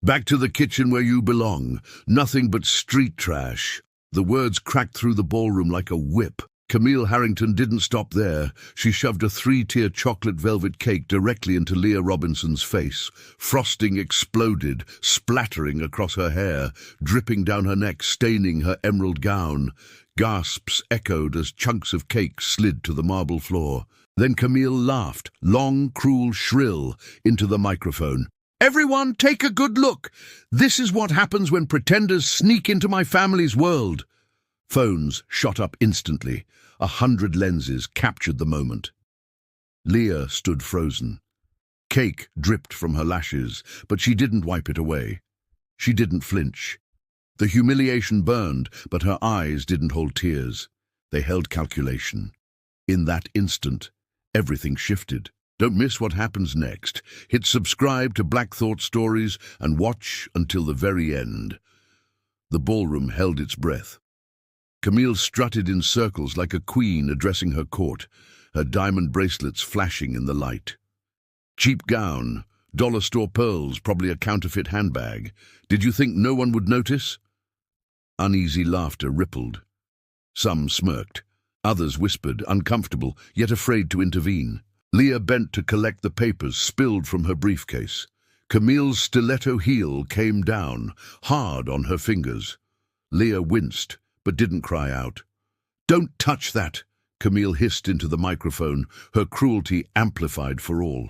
Back to the kitchen where you belong. Nothing but street trash. The words cracked through the ballroom like a whip. Camille Harrington didn't stop there. She shoved a 3-tier chocolate velvet cake directly into Leah Robinson's face. Frosting exploded, splattering across her hair, dripping down her neck, staining her emerald gown. Gasps echoed as chunks of cake slid to the marble floor. Then Camille laughed, long, cruel, shrill, into the microphone. "Everyone, take a good look. This is what happens when pretenders sneak into my family's world." Phones shot up instantly. 100 lenses captured the moment. Leah stood frozen. Cake dripped from her lashes, but she didn't wipe it away. She didn't flinch. The humiliation burned, but her eyes didn't hold tears. They held calculation. In that instant, everything shifted. Don't miss what happens next. Hit subscribe to Black Thought Stories and watch until the very end. The ballroom held its breath. Camille strutted in circles like a queen addressing her court, her diamond bracelets flashing in the light. Cheap gown, dollar store pearls, probably a counterfeit handbag. Did you think no one would notice? Uneasy laughter rippled. Some smirked. Others whispered, uncomfortable, yet afraid to intervene. Leah bent to collect the papers spilled from her briefcase. Camille's stiletto heel came down, hard on her fingers. Leah winced, but didn't cry out. "Don't touch that," Camille hissed into the microphone, her cruelty amplified for all.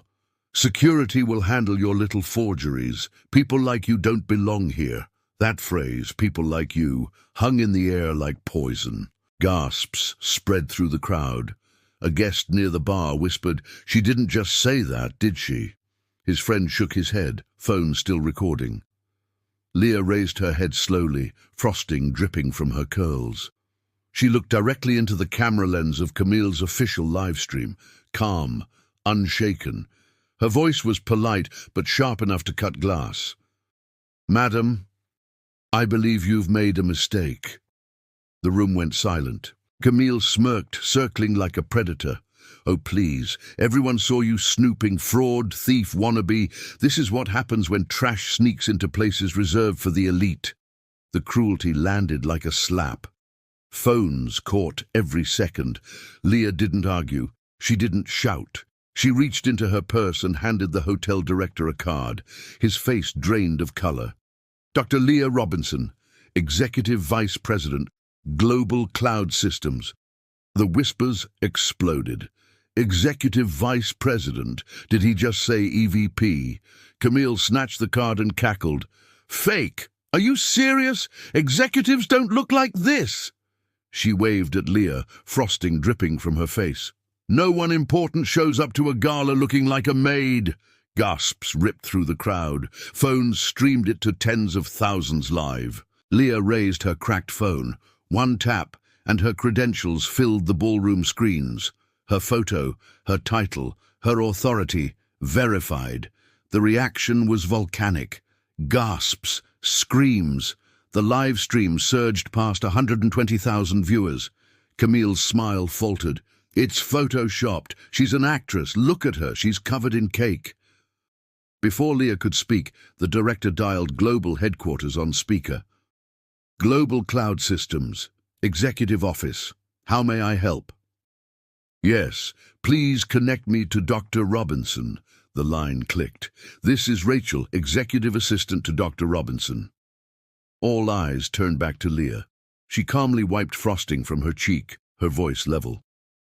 "Security will handle your little forgeries. People like you don't belong here." That phrase, "people like you," hung in the air like poison. Gasps spread through the crowd. A guest near the bar whispered, "She didn't just say that, did she?" His friend shook his head, phone still recording. Leah raised her head slowly, frosting dripping from her curls. She looked directly into the camera lens of Camille's official livestream, calm, unshaken. Her voice was polite, but sharp enough to cut glass. "Madam, I believe you've made a mistake." The room went silent. Camille smirked, circling like a predator. "Oh, please, everyone saw you snooping, fraud, thief, wannabe. This is what happens when trash sneaks into places reserved for the elite." The cruelty landed like a slap. Phones caught every second. Leah didn't argue. She didn't shout. She reached into her purse and handed the hotel director a card, his face drained of color. "Dr. Leah Robinson, Executive Vice President, Global Cloud Systems." The whispers exploded. Executive Vice President? Did he just say EVP? Camille snatched the card and cackled. "Fake! Are you serious? Executives don't look like this!" She waved at Leah, frosting dripping from her face. "No one important shows up to a gala looking like a maid." Gasps ripped through the crowd. Phones streamed it to tens of thousands live. Leah raised her cracked phone. One tap, and her credentials filled the ballroom screens. Her photo, her title, her authority, verified. The reaction was volcanic. Gasps, screams. The live stream surged past 120,000 viewers. Camille's smile faltered. "It's photoshopped. She's an actress. Look at her. She's covered in cake." Before Leah could speak, the director dialed global headquarters on speaker. "Global Cloud Systems, Executive Office. How may I help?" "Yes, please connect me to Dr. Robinson." The line clicked. "This is Rachel, Executive Assistant to Dr. Robinson." All eyes turned back to Leah. She calmly wiped frosting from her cheek, her voice level.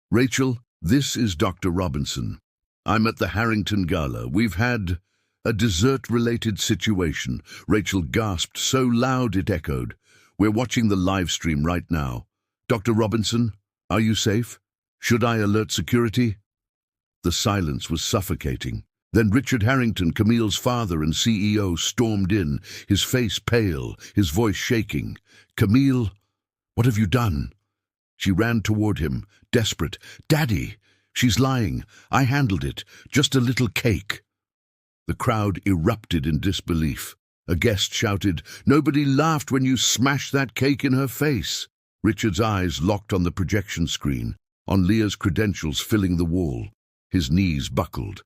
"Rachel, this is Dr. Robinson. I'm at the Harrington Gala. We've had a dessert-related situation." Rachel gasped so loud it echoed. "We're watching the live stream right now. Dr. Robinson, are you safe? Should I alert security?" The silence was suffocating. Then Richard Harrington, Camille's father and CEO, stormed in, his face pale, his voice shaking. "Camille, what have you done?" She ran toward him, desperate. "Daddy, she's lying. I handled it. Just a little cake." The crowd erupted in disbelief. A guest shouted, "Nobody laughed when you smashed that cake in her face." Richard's eyes locked on the projection screen, on Leah's credentials filling the wall. His knees buckled.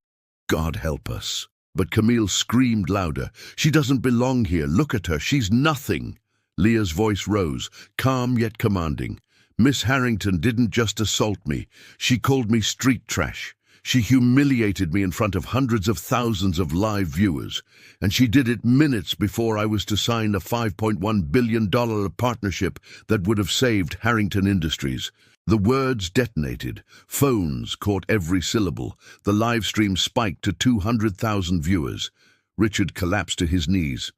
"God help us." But Camille screamed louder. "She doesn't belong here. Look at her. She's nothing." Leah's voice rose, calm yet commanding. "Miss Harrington didn't just assault me. She called me street trash. She humiliated me in front of hundreds of thousands of live viewers. And she did it minutes before I was to sign a $5.1 billion partnership that would have saved Harrington Industries." The words detonated. Phones caught every syllable. The live stream spiked to 200,000 viewers. Richard collapsed to his knees.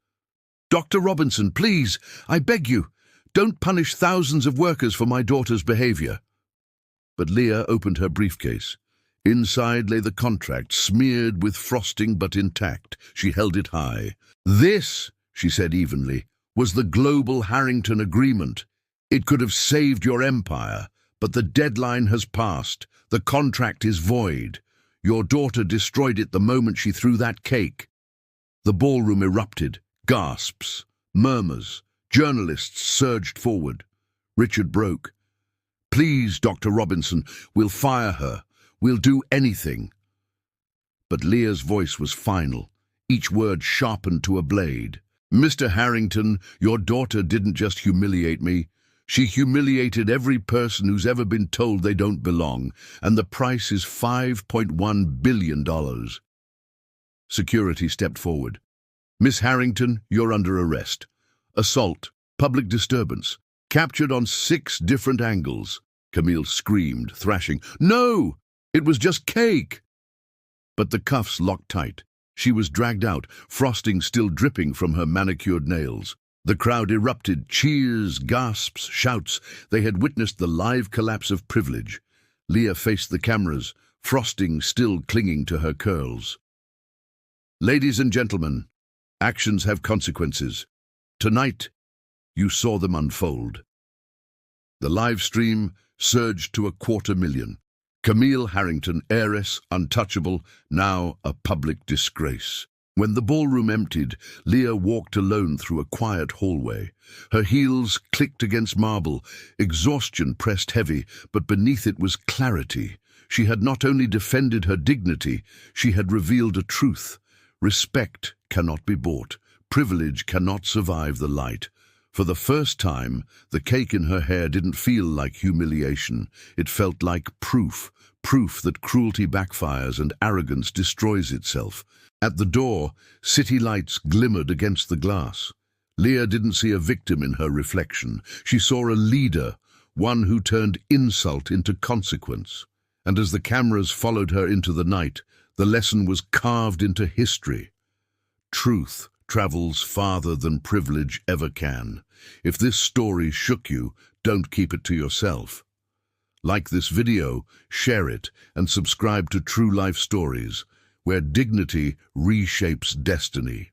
"Dr. Robinson, please, I beg you, don't punish thousands of workers for my daughter's behavior." But Leah opened her briefcase. Inside lay the contract, smeared with frosting but intact. She held it high. "This," she said evenly, "was the Global Harrington Agreement. It could have saved your empire, but the deadline has passed. The contract is void. Your daughter destroyed it the moment she threw that cake." The ballroom erupted. Gasps, murmurs. Journalists surged forward. Richard broke. "Please, Dr. Robinson, we'll fire her. We'll do anything." But Leah's voice was final, each word sharpened to a blade. "Mr. Harrington, your daughter didn't just humiliate me. She humiliated every person who's ever been told they don't belong, and the price is $5.1 billion. Security stepped forward. "Miss Harrington, you're under arrest. Assault, public disturbance, captured on 6 different angles." Camille screamed, thrashing. "No! It was just cake!" But the cuffs locked tight. She was dragged out, frosting still dripping from her manicured nails. The crowd erupted, cheers, gasps, shouts. They had witnessed the live collapse of privilege. Leah faced the cameras, frosting still clinging to her curls. "Ladies and gentlemen, actions have consequences. Tonight, you saw them unfold." The live stream surged to 250,000. Camille Harrington, heiress, untouchable, now a public disgrace. When the ballroom emptied, Leah walked alone through a quiet hallway. Her heels clicked against marble. Exhaustion pressed heavy, but beneath it was clarity. She had not only defended her dignity, she had revealed a truth. Respect cannot be bought. Privilege cannot survive the light. For the first time, the cake in her hair didn't feel like humiliation. It felt like proof that cruelty backfires and arrogance destroys itself. At the door, city lights glimmered against the glass. Leah didn't see a victim in her reflection. She saw a leader, one who turned insult into consequence. And as the cameras followed her into the night, the lesson was carved into history. Truth travels farther than privilege ever can. If this story shook you, don't keep it to yourself. Like this video, share it, and subscribe to True Life Stories, where dignity reshapes destiny.